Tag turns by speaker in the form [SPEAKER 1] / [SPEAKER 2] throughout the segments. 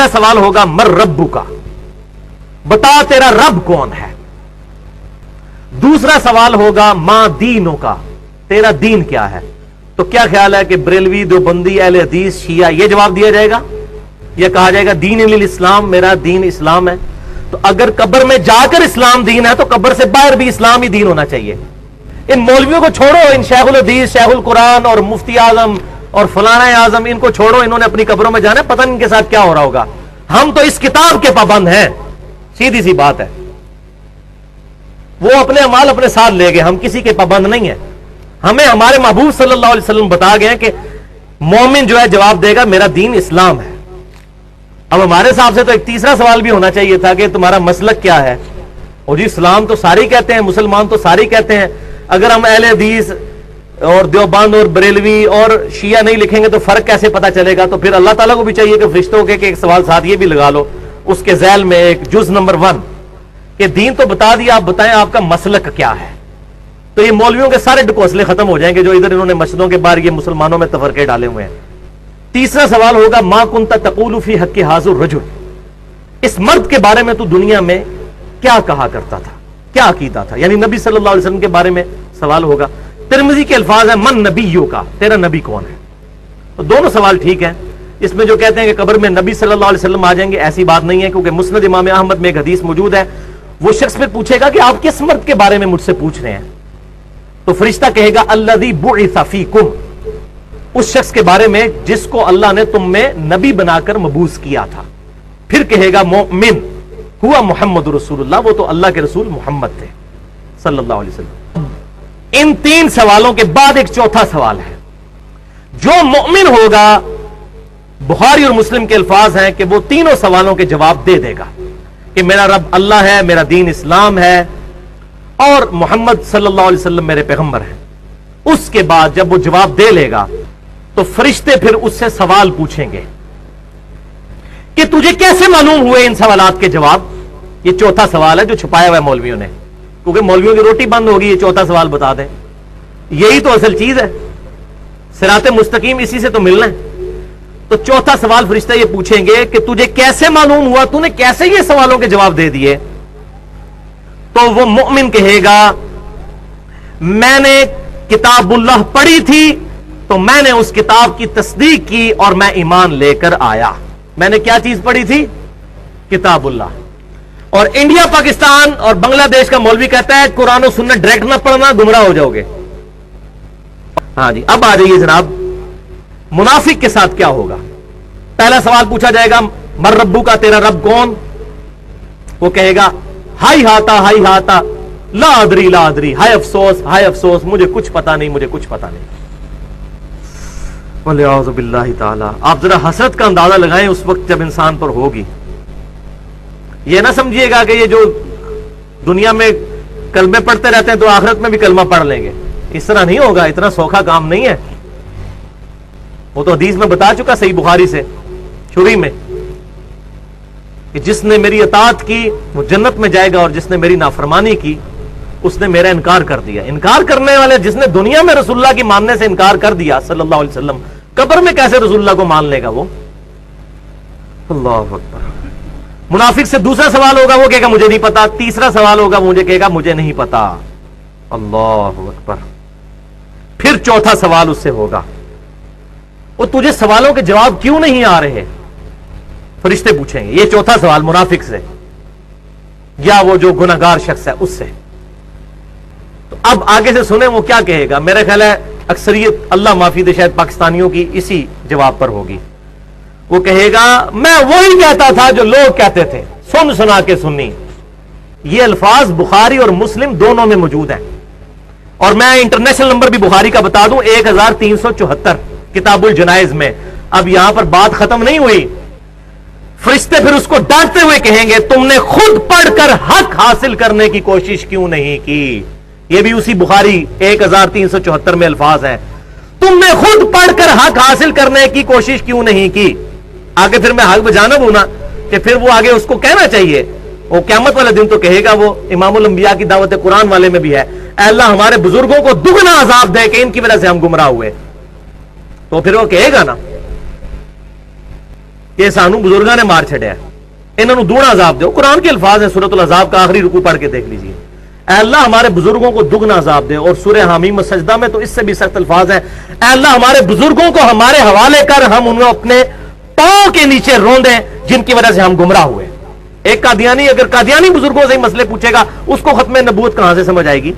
[SPEAKER 1] پہلا سوال ہوگا مر ربو کا، بتا تیرا رب کون ہے. دوسرا سوال ہوگا ماں دینوں کا، تیرا دین کیا ہے. تو کیا خیال ہے کہ بریلوی، دیوبندی، اہل حدیث، شیعہ یہ جواب دیا جائے گا یا کہا جائے گا دین الاسلام، میرا دین اسلام ہے. تو اگر قبر میں جا کر اسلام دین ہے تو قبر سے باہر بھی اسلام ہی دین ہونا چاہیے. ان مولویوں کو چھوڑو، ان شیخ الحدیث، شیخ القرآن اور مفتی اعظم اور فلانا اعظم، ان کو چھوڑو، انہوں نے اپنی قبروں میں جانا ہے، پتہ نہیں ان کے ساتھ کیا ہو رہا ہوگا. ہم تو اس کتاب کے پابند ہیں، سیدھی سی بات ہے. وہ اپنے اعمال اپنے ساتھ لے گئے، ہم کسی کے پابند نہیں ہیں. ہمیں ہمارے محبوب صلی اللہ علیہ وسلم بتا گئے کہ مومن جو ہے جواب دے گا میرا دین اسلام ہے. اب ہمارے صاحب سے تو ایک تیسرا سوال بھی ہونا چاہیے تھا کہ تمہارا مسلک کیا ہے. اور جی اسلام تو ساری کہتے ہیں، مسلمان تو ساری کہتے ہیں. اگر ہم اہل حدیث اور دیوبند اور بریلوی اور شیعہ نہیں لکھیں گے تو فرق کیسے پتا چلے گا. تو پھر اللہ تعالیٰ کو بھی چاہیے کہ فرشتوں کے ایک سوال ساتھ یہ بھی لگا لو اس کے ذیل میں، ایک جز نمبر 1 کہ دین تو بتا دیا، آپ بتائیں آپ کا مسلک کیا ہے. تو یہ مولویوں کے سارے ڈکوسلے ختم ہو جائیں گے جو ادھر انہوں نے مسجدوں کے باہر یہ مسلمانوں میں تفرقے ڈالے ہوئے ہیں. تیسرا سوال ہوگا ما کنت تقول فی حق ھذا الرجل، اس مرد کے بارے میں تو دنیا میں کیا کہا کرتا تھا، کیا عقیدہ تھا. یعنی نبی صلی اللہ علیہ وسلم کے بارے میں سوال ہوگا. ترمذی کے الفاظ ہیں من نبیوں کا، تیرا نبی کون ہے. تو دونوں سوال ٹھیک ہیں. اس میں جو کہتے ہیں کہ قبر میں نبی صلی اللہ علیہ وسلم آ جائیں گے، ایسی بات نہیں ہے، کیونکہ مسند امام احمد میں ایک حدیث موجود ہے. وہ شخص پھر پوچھے گا کہ آپ کس مرد کے بارے میں مجھ سے پوچھ رہے ہیں. تو فرشتہ کہے گا الذی بعث فیکم، اس شخص کے بارے میں جس کو اللہ نے تم میں نبی بنا کر مبعوث کیا تھا. پھر کہے گا مومن ہوا محمد رسول اللہ، وہ تو اللہ کے رسول محمد تھے صلی اللہ علیہ وسلم. ان 3 سوالوں کے بعد ایک چوتھا سوال ہے. جو مومن ہوگا، بخاری اور مسلم کے الفاظ ہیں کہ وہ تینوں سوالوں کے جواب دے دے گا کہ میرا رب اللہ ہے، میرا دین اسلام ہے اور محمد صلی اللہ علیہ وسلم میرے پیغمبر ہیں. اس کے بعد جب وہ جواب دے لے گا تو فرشتے پھر اس سے سوال پوچھیں گے کہ تجھے کیسے معلوم ہوئے ان سوالات کے جواب. یہ چوتھا سوال ہے جو چھپایا ہوا ہے مولویوں نے، کیونکہ مولویوں کی روٹی بند ہوگی یہ چوتھا سوال بتا دیں. یہی تو اصل چیز ہے، صراط مستقیم اسی سے تو ملنا ہے. تو چوتھا سوال فرشتے یہ پوچھیں گے کہ تجھے کیسے معلوم ہوا، تو نے کیسے یہ سوالوں کے جواب دے دیے. تو وہ مومن کہے گا میں نے کتاب اللہ پڑھی تھی تو میں نے اس کتاب کی تصدیق کی اور میں ایمان لے کر آیا. میں نے کیا چیز پڑھی تھی؟ کتاب اللہ. اور انڈیا، پاکستان اور بنگلہ دیش کا مولوی کہتا ہے قرآن و سنت ڈائریکٹ نہ پڑھنا، گمراہ ہو جاؤ گے. ہاں جی، اب آ جائیے جناب، منافق کے ساتھ کیا ہوگا. پہلا سوال پوچھا جائے گا مر ربو کا، تیرا رب کون. وہ کہے گا ہائی ہاتا لا ادری لا ادری، ہائے افسوس مجھے کچھ پتا نہیں، مجھے کچھ پتا نہیں. والعیاذ باللہ تعالی. آپ ذرا حسرت کا اندازہ لگائیں اس وقت جب انسان پر ہوگی. یہ نہ سمجھیے گا کہ یہ جو دنیا میں کلمے پڑھتے رہتے ہیں تو آخرت میں بھی کلمہ پڑھ لیں گے. اس طرح نہیں ہوگا، اتنا سوکھا کام نہیں ہے. وہ تو حدیث میں بتا چکا صحیح بخاری سے شروع میں کہ جس نے میری اطاعت کی وہ جنت میں جائے گا اور جس نے میری نافرمانی کی اس نے میرا انکار کر دیا. انکار کرنے والے جس نے دنیا میں رسول اللہ کی ماننے سے انکار کر دیا صلی اللہ علیہ وسلم، قبر میں کیسے رسول اللہ کو مان لے گا وہ. اللہ اکبر. منافق سے دوسرا سوال ہوگا، وہ کہے گا مجھے نہیں پتا. تیسرا سوال ہوگا، مجھے کہے گا مجھے نہیں پتا. اللہ اکبر. پھر چوتھا سوال اس سے ہوگا، وہ تجھے سوالوں کے جواب کیوں نہیں آ رہے. فرشتے پوچھیں گے یہ چوتھا سوال منافق سے یا وہ جو گناہگار شخص ہے اس سے. تو اب آگے سے سنیں وہ کیا کہے گا. میرا خیال ہے اکثریت اللہ معافی دے شاید پاکستانیوں کی اسی جواب پر ہوگی. وہ کہے گا میں وہی کہتا تھا جو لوگ کہتے تھے، سن سنا کے سنی. یہ الفاظ بخاری اور مسلم دونوں میں موجود ہیں. اور میں انٹرنیشنل نمبر بھی بخاری کا بتا دوں 1374 کتاب الجنائز میں. اب یہاں پر بات ختم نہیں ہوئی. فرشتے پھر اس کو ڈانٹتے ہوئے کہیں گے تم نے خود پڑھ کر حق حاصل کرنے کی کوشش کیوں نہیں کی. یہ بھی اسی بخاری 1374 میں الفاظ ہیں. تم نے خود پڑھ کر حق حاصل کرنے کی کوشش کیوں نہیں کی. آگے پھر میں حق بجانب ہوں نا کہ پھر وہ آگے اس کو کہنا چاہیے. وہ قیامت والے دن تو کہے گا، وہ امام الانبیاء کی دعوت قرآن والے میں بھی ہے، اے اللہ ہمارے بزرگوں کو دگنا عذاب دے کہ ان کی وجہ سے ہم گمراہ ہوئے. تو پھر وہ کہے گا نا کہ سانو بزرگاں نے مار چھڑیا، انہوں نے دونا عذاب دو. قرآن کے الفاظ ہیں، سورۃ العذاب کا آخری رکوع پڑھ کے دیکھ لیجیے. اے اللہ ہمارے بزرگوں کو دگنا عذاب دے. اور سورہ حمیم و سجدہ میں تو اس سے بھی سخت الفاظ ہیں، اے اللہ ہمارے بزرگوں کو ہمارے حوالے کر، ہم انہیں اپنے پاؤں کے نیچے روندیں جن کی وجہ سے ہم گمراہ ہوئے. ایک قادیانی اگر قادیانی بزرگوں سے ہی مسئلے پوچھے گا، اس کو ختم نبوت کہاں سے سمجھ آئے گی؟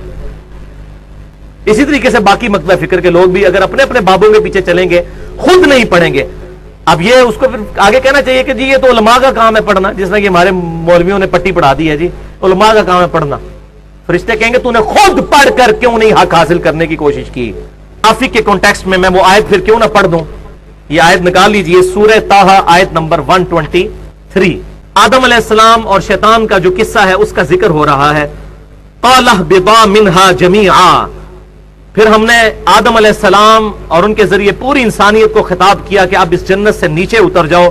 [SPEAKER 1] اسی طریقے سے باقی مکتبہ فکر کے لوگ بھی اگر اپنے اپنے بابوں کے پیچھے چلیں گے، خود نہیں پڑھیں گے. اب یہ اس کو پھر آگے کہنا چاہیے کہ جی یہ تو علماء کا کام ہے پڑھنا، جس طرح کہ ہمارے مولویوں نے پٹی پڑھا دی ہے، جی علماء کا کام ہے پڑھنا. فرشتے کہیں گے تو نے خود پڑھ کر کیوں نہیں حق حاصل کرنے کی کوشش کی؟ آفی کے کانٹیکسٹ میں وہ آیت پھر کیوں نہ پڑھ دوں. یہ آیت نکال لیجئے، سورہ طٰہٰ آیت نمبر 123. آدم علیہ السلام اور شیطان کا جو قصہ ہے اس کا ذکر ہو رہا ہے. قَالَ اهْبِطَا مِنْهَا جَمِيعًا. پھر ہم نے آدم علیہ السلام اور ان کے ذریعے پوری انسانیت کو خطاب کیا کہ اب اس جنت سے نیچے اتر جاؤ.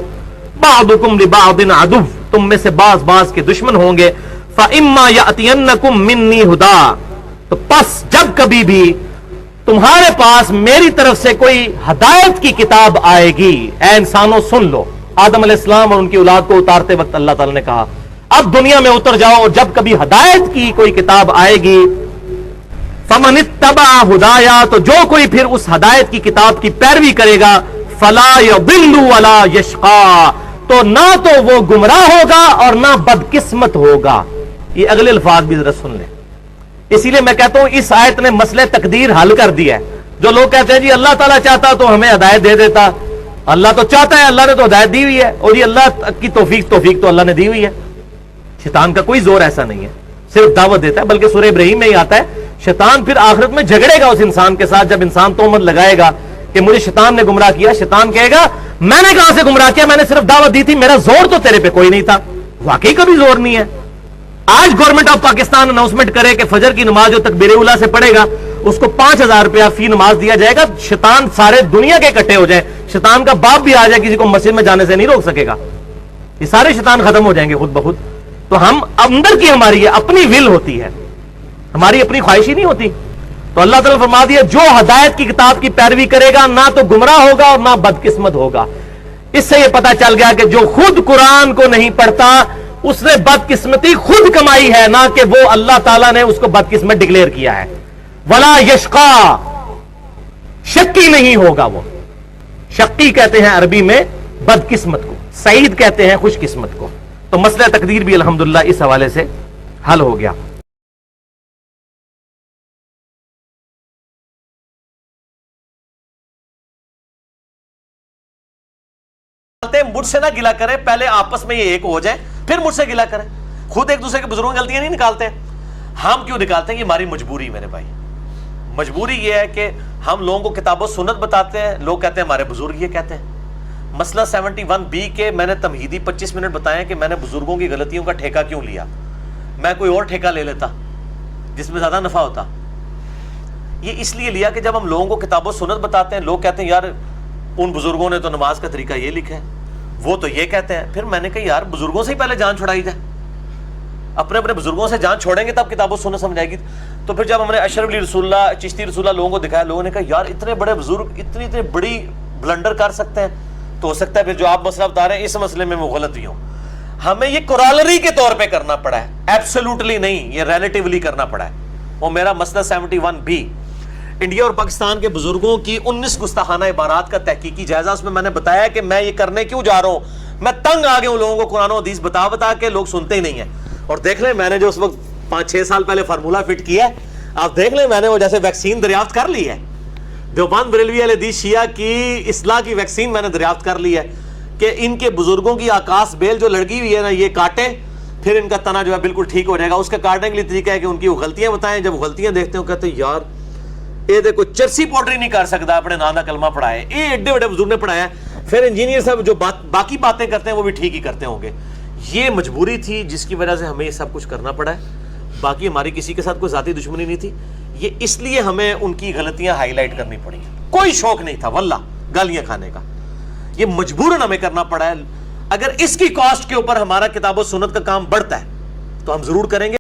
[SPEAKER 1] بَعْضُكُمْ لِبَعْضٍ عَدُوٌّ. تم میں سے بعض کے دشمن ہوں گے. فَإِمَّا يَأْتِيَنَّكُمْ مِنِّي هُدًى. تو پس جب کبھی بھی تمہارے پاس میری طرف سے کوئی ہدایت کی کتاب آئے گی، اے انسانوں سن لو. آدم علیہ السلام اور ان کی اولاد کو اتارتے وقت اللہ تعالی نے کہا اب دنیا میں اتر جاؤ، اور جب کبھی ہدایت کی کوئی کتاب آئے گی، فَمَنِ اتَّبَعَ هُدَايَا. تو جو کوئی پھر اس ہدایت کی کتاب کی پیروی کرے گا، فَلَا يَضِلُّ وَلَا يَشْقَى. تو نہ تو وہ گمراہ ہوگا اور نہ بدقسمت ہوگا. یہ اگلے الفاظ بھی ذرا سن لیں. اسی لیے میں کہتا ہوں اس آیت نے مسئلہ تقدیر حل کر دیا ہے. جو لوگ کہتے ہیں جی اللہ تعالیٰ چاہتا تو ہمیں ہدایت دے دیتا، اللہ تو چاہتا ہے، اللہ نے تو ہدایت دی ہوئی ہے، اور یہ اللہ کی توفیق تو اللہ نے دی ہوئی ہے. شیطان کا کوئی زور ایسا نہیں ہے، صرف دعوت دیتا ہے. بلکہ سورہ ابراہیم میں ہی آتا ہے شیطان پھر آخرت میں جھگڑے گا اس انسان کے ساتھ. جب انسان تہمت لگائے گا کہ مجھے شیطان نے گمراہ کیا، شیطان کہے گا میں نے کہاں سے گمراہ کیا، میں نے صرف دعوت دی تھی، میرا زور تو تیرے پہ کوئی نہیں تھا. واقعی کبھی زور نہیں ہے. آج گورنمنٹ آف پاکستان اناؤنسمنٹ کرے کہ فجر کی نماز جو تکبیر اولیٰ سے پڑھے گا اس کو 5,000 روپیہ فی نماز دیا جائے گا. شیطان سارے دنیا کے اکٹھے ہو جائیں، شیطان کا باپ بھی آ جائے، کسی کو مسجد میں جانے سے نہیں روک سکے گا. یہ سارے شیطان ختم ہو جائیں گے خود بخود. تو ہم اندر کی ہماری اپنی ول ہوتی ہے، ہماری اپنی خواہش ہی نہیں ہوتی. تو اللہ تعالیٰ فرما دیا جو ہدایت کی کتاب کی پیروی کرے گا نہ تو گمراہ ہوگا اور نہ بدقسمت ہوگا. اس سے یہ پتا چل گیا کہ جو خود قرآن کو نہیں پڑھتا اس نے بدقسمتی خود کمائی ہے، نہ کہ وہ اللہ تعالیٰ نے اس کو بدقسمت ڈکلیئر کیا ہے. ولا یشقا، شکی نہیں ہوگا. وہ شقی کہتے ہیں عربی میں بدقسمت کو، سعید کہتے ہیں خوش قسمت کو. تو مسئلہ تقدیر بھی الحمدللہ اس حوالے سے حل ہو گیا. مجھ سے نہ گلا کریں، پہلے آپس میں یہ ایک ہو جائے پھر مجھ سے گلا کریں. خود ایک دوسرے کے بزرگوں کی غلطیاں نہیں نکالتے. ہم کیوں نکالتے ہیں؟ یہ ہماری مجبوری. میرے بھائی مجبوری یہ ہے کہ ہم لوگوں کو کتاب و سنت بتاتے ہیں، لوگ کہتے ہیں ہمارے بزرگ یہ کہتے ہیں. مسئلہ 71B کے میں نے تمہیدی 25 منٹ بتائے کہ میں نے بزرگوں کی غلطیوں کا ٹھیکہ کیوں لیا. میں کوئی اور ٹھیکہ لے لیتا جس میں زیادہ نفع ہوتا. یہ اس لیے لیا کہ جب ہم لوگوں کو کتاب و سنت بتاتے ہیں، لوگ کہتے ہیں یار ان بزرگوں نے تو نماز کا طریقہ یہ لکھا ہے، وہ تو یہ کہتے ہیں. پھر میں نے کہا یار بزرگوں سے ہی پہلے جان چھڑائی جائے، اپنے اپنے بزرگوں سے جان چھوڑیں گے تب کتاب و سنت سمجھ آئے گی. تو پھر جب ہم نے اشرف علی رسول اللہ، چشتی رسول اللہ لوگوں کو دکھایا، لوگوں نے کہا یار اتنے بڑے بزرگ اتنی بڑی بلنڈر کر سکتے ہیں، تو ہو سکتا ہے پھر جو آپ مسئلہ بتا رہے ہیں اس مسئلے میں وہ غلط ہی ہوں. ہمیں یہ کورالری کے طور پہ کرنا پڑا ہے، ایبسولوٹلی نہیں، یہ ریلیٹیولی کرنا پڑا ہے. وہ میرا مسئلہ 71B انڈیا اور پاکستان کے بزرگوں کی 19 گستاخانہ عبارات کا تحقیقی جائزہ. اس میں میں نے بتایا کہ میں یہ کرنے کیوں جا رہا ہوں. میں تنگ آ گیا ہوں لوگوں کو قرآن و حدیث بتا کے، لوگ سنتے ہی نہیں ہیں. اور دیکھ لیں میں نے جو اس وقت 5-6 سال پہلے فارمولہ فٹ کیا ہے، آپ دیکھ لیں میں نے وہ جیسے ویکسین دریافت کر لی ہے. دیوبند بریلوی اہل حدیث شیعہ کی اصلاح کی ویکسین میں نے دریافت کر لی ہے کہ ان کے بزرگوں کی آکاس بیل جو لڑکی ہوئی ہے نا، یہ کاٹیں پھر ان کا تنا جو ہے بالکل ٹھیک ہو جائے گا. اس کا کاٹنے کے لیے طریقہ ہے کہ ان کی وہ غلطیاں بتائیں. جب غلطیاں دیکھتے ہیں کہتے ہیں یار یہ دیکھو چرسی پاؤڈر نہیں کر سکتا، اپنے نام کا کلمہ پڑھائے، یہ ایڈے بڑے بزرگ نے پڑھایا. پھر انجینئر صاحب جو باقی باتیں کرتے ہیں وہ بھی ٹھیک ہی کرتے ہوں گے. یہ مجبوری تھی جس کی وجہ سے ہمیں یہ سب کچھ کرنا پڑا ہے. باقی ہماری کسی کے ساتھ کوئی ذاتی دشمنی نہیں تھی. یہ اس لیے ہمیں ان کی غلطیاں ہائی لائٹ کرنی پڑی. کوئی شوق نہیں تھا واللہ گالیاں کھانے کا، یہ مجبوراً ہمیں کرنا پڑا ہے. اگر اس کی کاسٹ کے اوپر ہمارا کتاب و سنت کا کام بڑھتا ہے تو ہم ضرور کریں گے.